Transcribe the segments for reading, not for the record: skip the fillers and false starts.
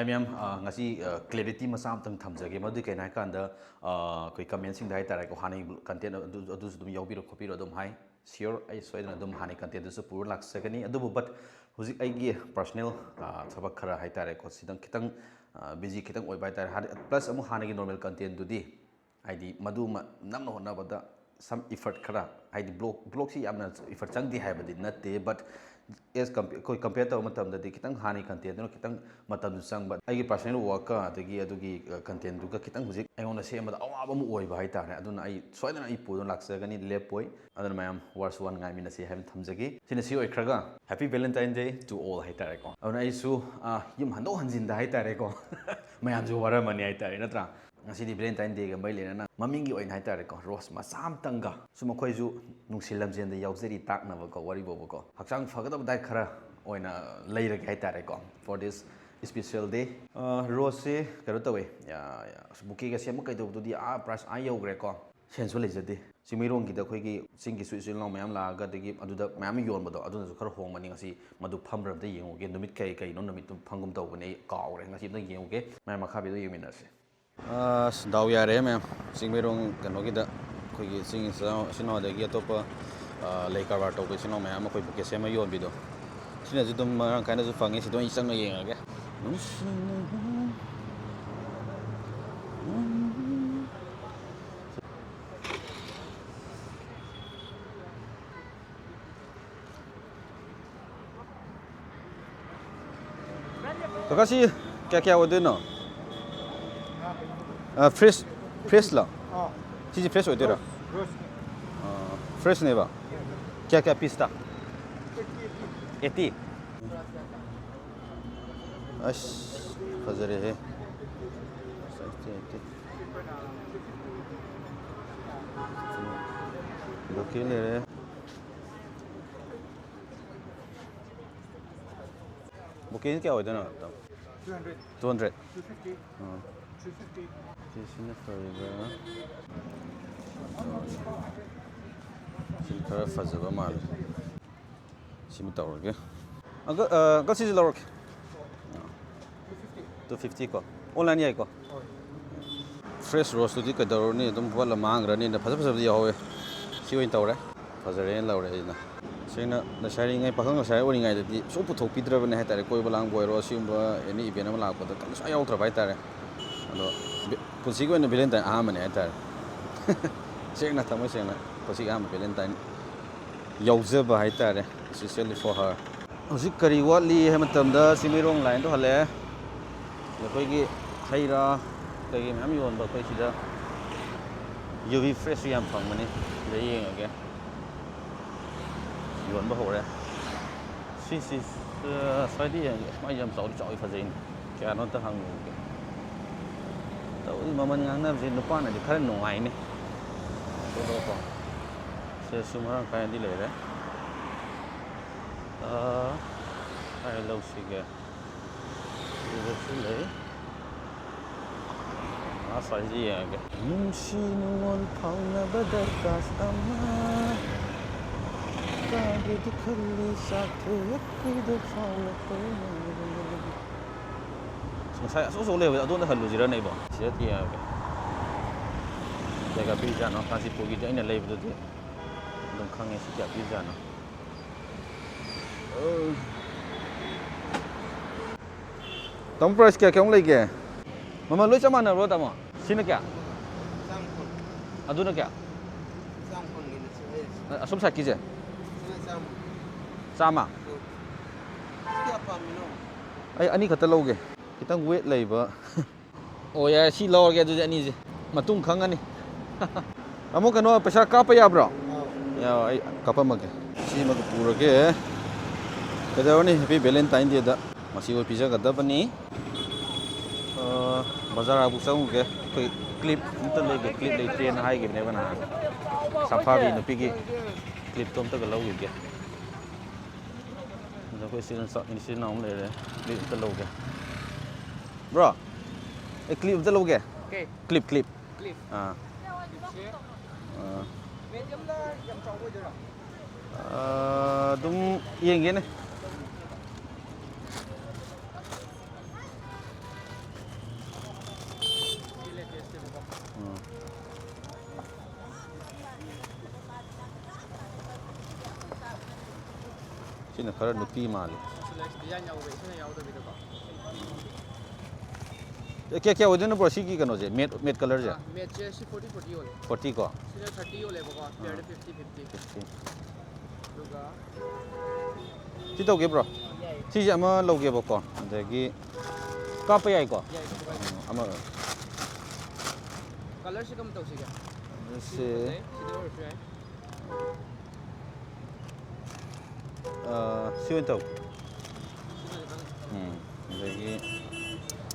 Ma'am ngasi clarity masa amtang thamjage madu kaina kanda koi comment sing dai tarai ko hani content adu dum yawbiro khopiro dum hai sure ai soidana dum hani content su pur lak sakani adu but huzik ai gi personal thabak khara hai tarai ko sidang kitang busy kitang oi bai tarai plus amu hani gi normal content dudi aidi madu namna honna bada some effort khara aidi blog si yamna effort changdi hai badi natte but as compare to matam da kitang hani content no kitang matam sang ba ai personal work ka adagi adugi content du ka kitang hujik ai ona se amada awaba mu oi ba hai ta ne aduna ai soidana ai pu don laksagani lepoi aduna mayam wars one ngai mina se hem thamjagi sina si oi khraga happy valentine day to all hai ta ko aduna ai su yum hando hanjin da hai ta ko mayam ju wara mani hai ta natra ngasi di valentine day ga mai lena mamingi oi hai ta ko rose ma sam tanga su makhoi ju nungsil lamjen da yaujari tak na ba ko wari bo ko hakchang phagada dai khara oina leirage hai ta ko for this special day rose se karo tawe ya buki ga sem kai do di price yogre ko sensu lejade simirong gi da khoi gi sing gi su long mayam la ga de gi adu da mayam yon ba do adu su khar hong mani ngasi madu phamram da yengu ge numit kai no numit phangum taw ne kaure ngasi da yengu ge mayam makha bi do yemina se daw yare mayam simirong kano gi da khoi gi sing sino da gi top lei karbar taw gi sino mayam khoi buki sem yon bi do sina ju dum marang kaina ju fangi si do isang yenga ge तो कैसी क्या होते हैं ना fresh ला चीज़ fresh होते रहा fresh नहीं बा क्या पिस्ता 80 अश फजरे है बुकिंग ले रहे बुकिंग क्या होता है ना 200 Sini fariga sini kara fazaba mal sini tawrge aga sini lawrge 250 ko online yai ko fresh roast di ka daroni dum wala mangra ni na faza di yawe si oin tawre fazare lawre ina sina na sharing ngai pakhang sai ori ngai di so puthok pidra bane ha tare koi balang boy ro simba any event ma lak pa kan sa yaw tra bai tare ado pusi ko na valentine mane ha tare sing na thamai sing na pusi valentine yauza ba ha tare especially for her hojik kari wali he matam da simirong line to hale ya koi gi thaira kai gi mam yon ba koi sida uv fresh yam phang mani le yeng age yon ba hore si sai di mai yam sau choi fa zain kya no ta hang ge tau maman ngang na jin pa na di khar nongai ni to do ko se sumarang kai di le re ai lâu xí ge di se le sai di ge nung si nuon phang na badar kas amma Kage dikhali sathe akide phawla ko saya so le adon da halu jira nei ba sia ti ya ke jaga pizza no kasi pogi da ina le bu de dong khang nge si ja pizza no tom price kya kyong le ge mama lo chama na ro ta ma sin kya aduna kya asum sa ki je sama ai ani khata loge kitang weight leiba oh ya si loge adu ani je matung khang ani amo kano paisa ka pa ya bro ya ai kapa mage si mag purage kadawani happy valentine day da masi wo pizza kada bani bazar abu sang ge koi clip inta lege clip le train hai ge ne bana safari no pigi clip tom ta ga loge ge rồi cái xin nóng này clip rất lâu kìa bro cái clip rất lâu kìa clip đúng yên cái này Sina khara nupi mali. Design yawe, sina yawe dabi dako. Kya within the procedure ki kano je matte color je. Matte je si 40 ole. 40 ko. Sina 30 ole bako. Pair 50. Duga. Chi tau ke bro. Chi je ama lo ke bako. Adagi ka pa yai ko. Ama Color se kam tau si kya. se siwen tau. Adagi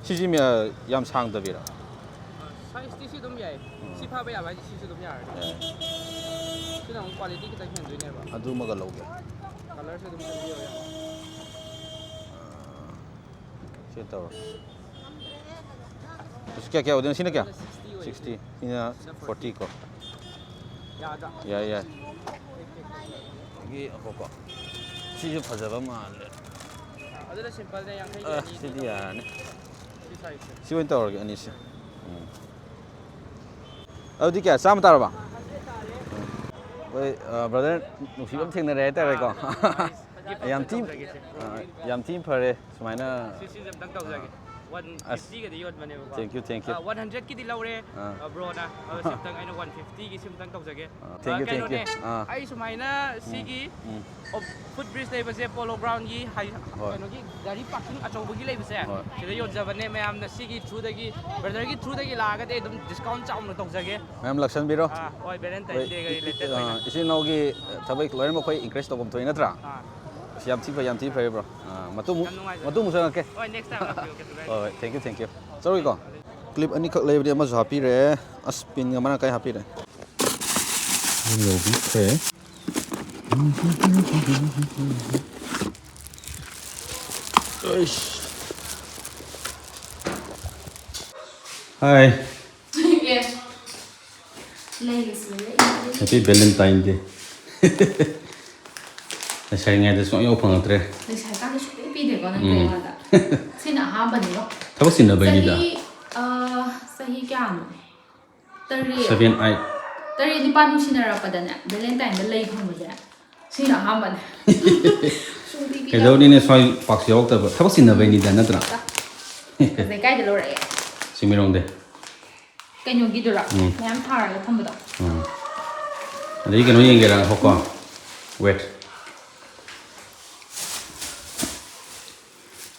si ji me yam sang da bira. Size ti si dum yai. Si pha ba ya ba si dum ya. Sina quality ki ta khen doi ne ba. Adu maga lo ke. Color se dum se yo ya. Siwen tau. क्या होते हैं सीने क्या 60 इन्हें 40 को या ये होगा चीज़ फजब माल अदर सिंपल है यहाँ कहीं सीधी यार ने सीवन तो और क्या नहीं से अब दी क्या साम तार बा वही ब्रदर नुफियम थे न रहता है को याम टीम पर है समाइना 150 cái yod mane ba. Thank you. 100 ki dilaure bro na. Simtang ai na 150 ki simtang tau jage. Thank you. Ai sumai na sigi of footbridge lay ba se polo ground gi hai kano gi gari parking achau gi lay ba se. Sida yod jabane me am na sigi through da gi brother gi through da gi laga de dum discount chaum na tau jage. Ma'am lakshan biro. Oi Valentine day ga related oi. Isi no gi thabai loyer ma khoi increase to bom thoi na tra. Yam tea bro. Matu musa ke. Oh next time. Oh thank you. Sorry ko. Clip ani khak lay ma happy re. Aspin nga mana kai happy re. Yo bi ke. Hi. Yeah. Ladies, Happy Valentine Day. Saya ingat itu semua open atre. Saya kan sudah pilih kan yang ada. Saya nak hamba ni loh. Tapi sih nak bagi dah. Saya kya anu. Teri. 7-8. Teri di panu sih nara pada ni. Valentine dah lagi kamu je. Saya nak hamba ni. Kalau ni soal paksa waktu apa? Tapi sih nak bagi dah nak terang. Saya kaya dulu raya. Simirong deh. Kaya nyugi dulu. Macam thar lah kamu tu. Jadi kalau yang kira hokwa wet.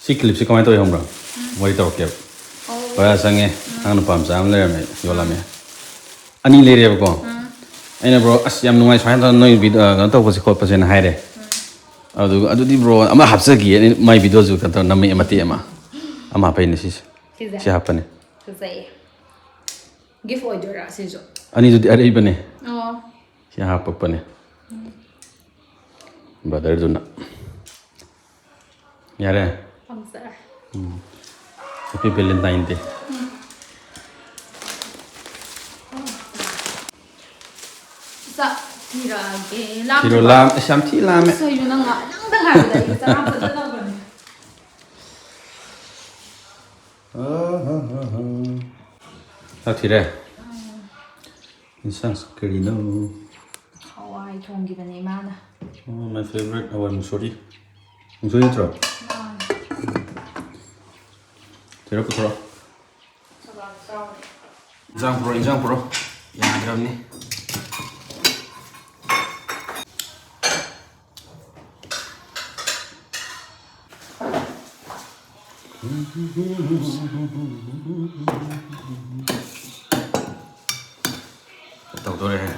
Si clip si kamai to yang berang, wai to kep. Pada sange, anu pam sam le me, yola me. Ani le re ko. Aina bro, as yam nungai sai to noi video kan to ko si khot pa sen hai re. Adu di bro, ama hapsa gi mai video ju kan to nami amati ama. Ama pa ni si. Si hapa ni. Saya. Gift order lah sih jo. Ani ju di are ibane. Oh. Si hapa pa ni. Brother ju na. Yare. Happy Valentine Day. Sa tirage lam. Tiro lam, samti lam. Sa yun na nga. Nang dangar dahil sa hapon na lang ba ni? Sao tire? Insang Carino. Hawaii thonggi ba ni mana? Oh, my favorite awal musori. Musori tro. Tiro putro. Injang pro. Yang ada ni. Tahu tu deh.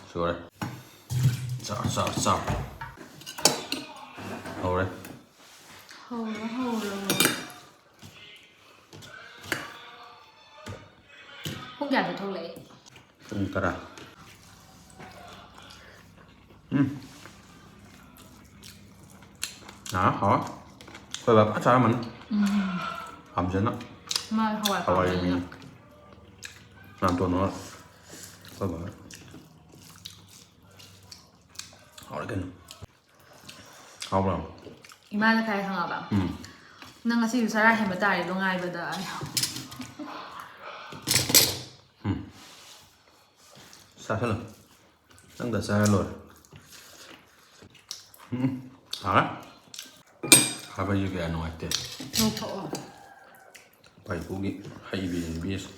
Sure. Sao. Rồi. Hầu rồi. Không gạt được thâu lệ. Không ta ra. Hả? Phải là bắt sao mình? Hầm chân đó. Mà Hawaii mình làm tuần nó. Phải bảo. Hỏi cái. Không đâu. Imana kaya ka nga ba? Nang kasi yung sarahin matari, lungay ba da? 살아. 짱다 살로. 알아? 가봐 이게 안 왔대. 너무 바이고기 하이비 비스.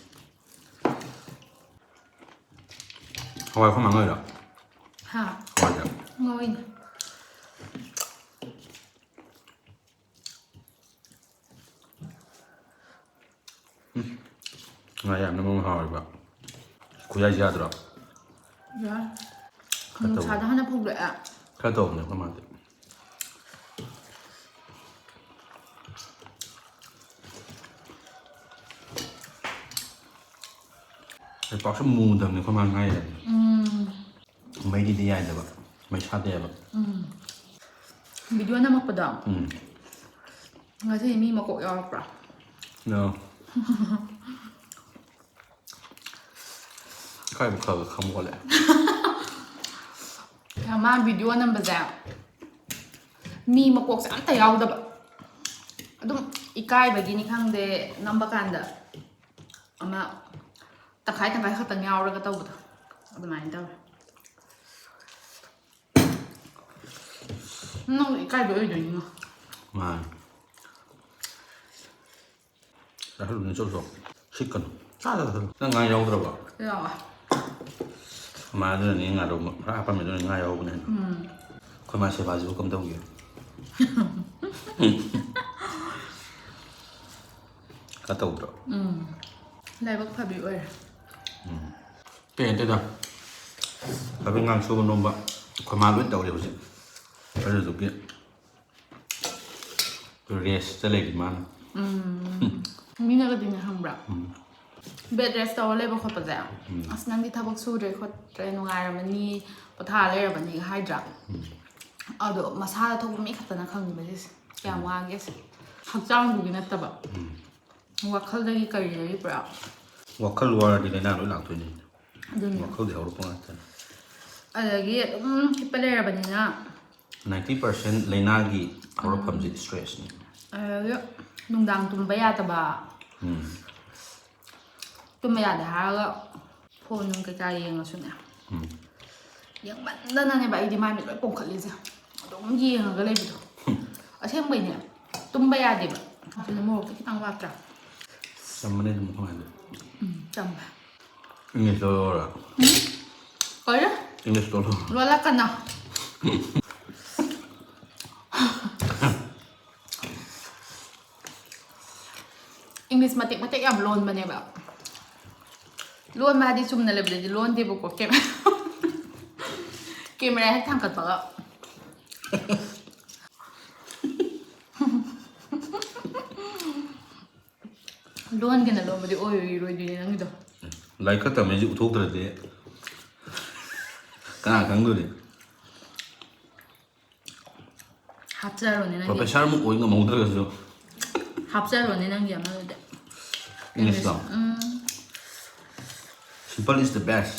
하와이 không ăn rồi đó. hả Hawaii đó. ngồi nè Ngày em nó mong hỏi vậy. Kuya gì đó. rồi không sao đó nó không được ạ Khá tốt này không ăn. Cái bọc sắm mù tầm này không ăn ngay này. Mấy đi ai được vậy? Mấy sát đẹp vậy? video 나먹거든 그래서 이미 먹고 열었더라 No. Cái một khờ không có lẽ. 아마 video 남보자 미 먹고 싼다 야우다봐 좀 이까이바기니 칸데 남바간다 아마 딱하이 갔다 야우라가 떠보다 어머니 떠 nó 이까이바 여기도 있나 Mà đã luôn cho rồi xích cần sao rồi nó ngay đâu rồi bảo 그래요 mà nó là những ngày đầu ra apa mình nó ngay đâu này coi mà sẽ vào giúp công đâu kìa cá tàu rồi này bác phải bị ơi tiền thế đâu và bên ngang số nôm bạn coi mà biết đầu điều gì bây giờ giúp kia rồi rest sẽ lấy mà 미나가 되냐 한브라 베드레스 떠올래봐 컸다자 아스난디 타박 수레 컸트레 농아라마니 포타레라바니 하이드라 아도 마사다 토부미 갔다나 강니바지스 야 와게스 학장 보긴 했다봐 와칼다기 까리레이 브라 wakal luar di lain lalu nak tu ni dunia wakal di Eropa kan adagi hipalereba니나 90% lainagi Eropa mesti stress ni 농당 tumba yadaba tumba yada 하가 폰은 그가 yengasunya yang 만나나네 봐 이디 마음이 왜 뽕칼리지 너무 yeng가 레비도 아셈바이냐 tumba yadiba 근데 뭐 그렇게 땅 왔다 sama ni semua ada 짬바 English dulu lah 그래? English dulu 롤라카나 English matik-matik ya belum banyak bak. Luan mah di sumna lebih di luan di buku kem. Kameraให้ทำกันปะluanกันนะluanมาdiโอ้ยรวยดีนั่งดู lại có tầm này dụ thuốc rồi đấy cả cắn người đấy 합자로는 và phải sao một ối ngầm mông thôi rồi 합자로는 한 게 아마도 돼. English dong simple is the best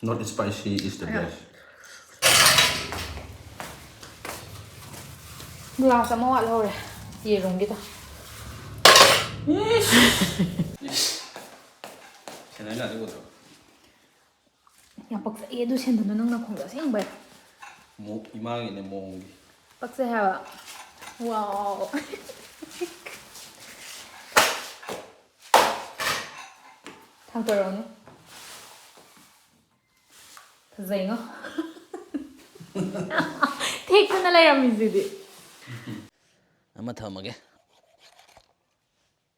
not spicy is the best 몰라 sama lo rồi. Gì rung gitu. cái này là cái gì Yang paksa itu sih tentu nang nak kongga sih mbak. một imang ini mau Paksa hawa. Wow. Thằng tuổi rồi. Thật dày ngó. Thích nó lại làm gì đi. ama thầm cái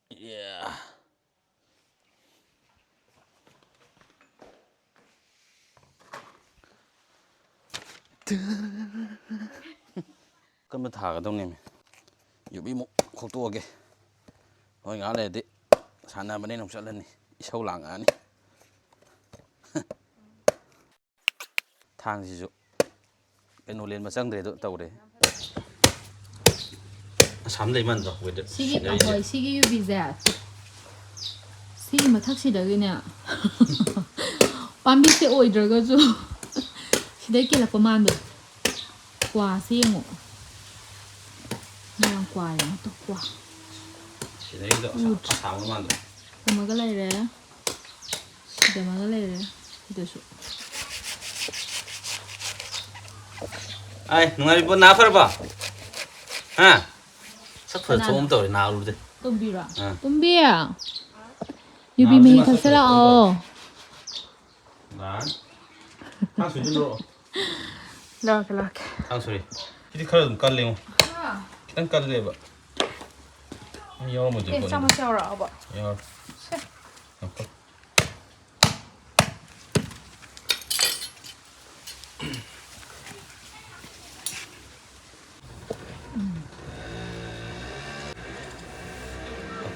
yeah con mới thả cái tông này dù bị một khổ tua kìa thôi ngã này đi sáng nay bên đây không sợ lên này sâu làng án thang gì dụ cái nồi lên mà sang để tàu đấy sắm đây mình rồi với được 시기 거의 시기 유비자. 시기 뭐 탁시다 그냥. 밤비세 오이들어가지고 시대끼라 그만도. 과 시행어. 그냥 과야 또 과. đấy đó sáng mà rồi 그뭐 그래. ꯖꯃꯥꯒ ꯂꯩꯔꯦ ꯁꯤꯗꯁꯨ ai nungai po na phar ba ha sắp phở thôm rồi nào luôn đấy ꯇꯨꯝꯕꯤꯔꯣ 응. ꯇꯨꯝꯕꯤ 유비 메이 탑슬라어 난 탕수육 좀 넣어 이렇게 탕수육 이리 칼 좀 깔래요 일단 깔래 봐 열어 먼저 예, 잠깐 샤워라 봐. 열어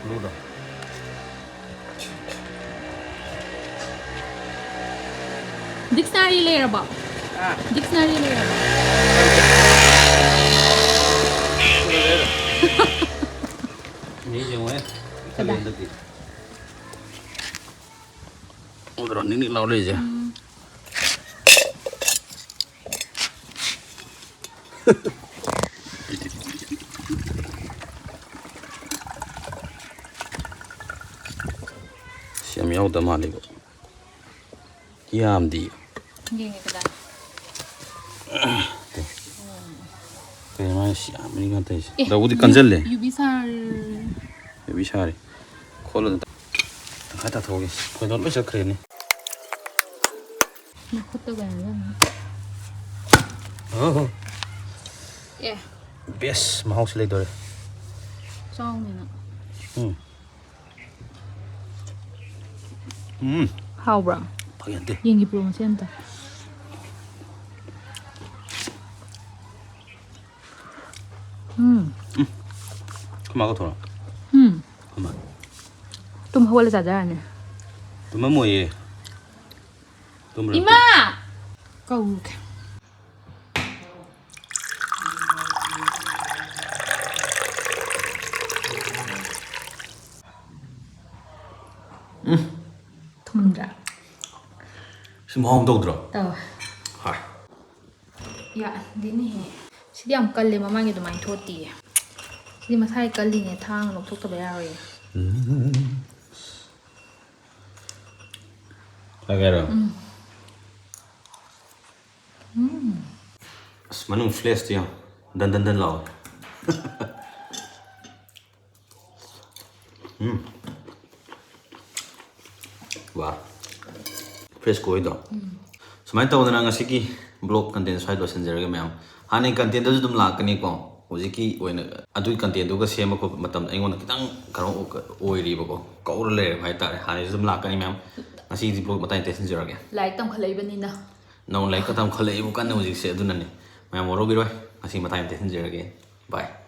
불러라 딕스너리 레이어 봐. 딕스너리 레이어 봐. Ini jangan kalian lagi. Udah ini lau aja. Siam yau dah mali bu. Kiam di. 이게 그다. Kayaknya siam ini kan teh. Dah udah kanjel le. 유비살 Bisa hari. Kalau kata tahu guys. Kalau bisa keren nih. 호떡 아니야? Oh, 예. best mau sih deh. 처음에는 하우브라. Bagian deh. 얘기 부르면 센다. Kemana kau tuh? Kemana? 좀 하월에 자자 아니. Tuh mau ye. Tuh berapa? 이마. 가우. 톰자. Semua orang tahu tuh. 또. Hai. 야, 니네. 시디 안 깔리 마망이도 많이 줬디. 시디 마사이 깔리네 탕 녹톡도 배야리. Agak. Semanung flash dia. Dan lau. Wah. Fresh koi dah. Semain tahu dengan ngasih blog content saya dosen jadi memang. Hani content itu dum lak ni ko. Ujiki oina adu content itu kasi ema ko matam ingon kitang karo oiri bako. Kau le hai tar hani dum lak ni memang. Ngasih di blog matai dosen jadi. 라이 땅 칼레이버니나. Nong like katam khale ibu kan ujik se adu nani. Memang moro biroi. Ngasih matai dosen jadi. Bye.